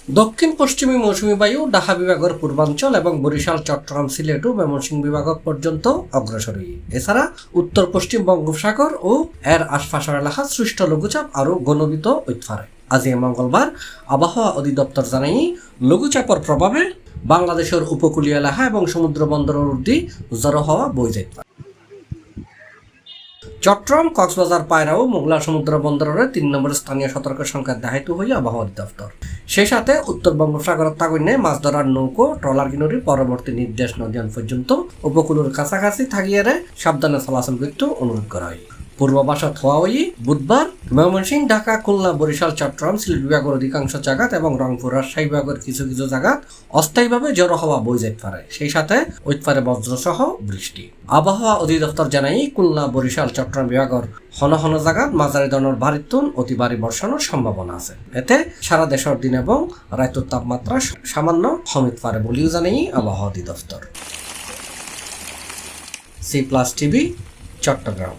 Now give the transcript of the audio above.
দক্ষিণ পশ্চিমী মৌসুমী বায়ু ঢাকা বিভাগের পূর্বাঞ্চল এবং বরিশাল, চট্টগ্রাম, সিলেট ও ময়মনসিংহ বিভাগ পর্যন্ত অগ্রসর হই। এছাড়া উত্তর পশ্চিম বঙ্গোপসাগর ও এর আশপাশের এলাকা সৃষ্ট লঘুচাপ আরও ঘনীভূত হইতে পারে। আজ মঙ্গলবার আবহাওয়া অধিদপ্তর জানাই লঘুচাপের প্রভাবে বাংলাদেশের উপকূলীয় এলাকা এবং সমুদ্র বন্দরের উর্দি ঝড়ো হাওয়া বয়ে যেতে পারে। চট্টগ্রাম, কক্সবাজার, পায়রা ও মোগলা সমুদ্র বন্দরের 3 নম্বর স্থানীয় সতর্ক সংকেত দেখাইতে হই আবহাওয়া অধিদপ্তর। সেই সাথে উত্তর বঙ্গোপসাগরের তাগুন্যায় মাছ ধরার নৌকো ট্রলার কিনুরি পরবর্তী নির্দেশ নদিয়ান পর্যন্ত উপকূলের কাছাকাছি থাকিয়ে সাবধানে চলাচল করতে অনুরোধ করা হয়। পূর্বাভাসত হওয়া হই বুধবার ময়মনসিংহ, ঢাকা, খুলনা, বরিশাল, চট্টগ্রাম, সিলেট বিভাগের অধিকাংশ জায়গাত এবং রংপুর, রাজশাহী বিভাগের কিছু কিছু জায়গাত অস্থায়ীভাবে ঝড়ো হাওয়া বয়ে যেতে পারে। সেই সাথে হইতে পারে বজ্রসহ বৃষ্টি। আবহাওয়া অধিদপ্তর জানাই খুলনা, বরিশাল, চট্টগ্রাম বিভাগের হন হন জায়গাত মাঝারি ধরনের ভারীতুন অতি ভারী বর্ষণের সম্ভাবনা আছে। এতে সারা দেশের দিন এবং রাতের তাপমাত্রা সামান্য কমিতে পারে বলেও জানাই আবহাওয়া অধিদপ্তর। C+ TV, Chittagong.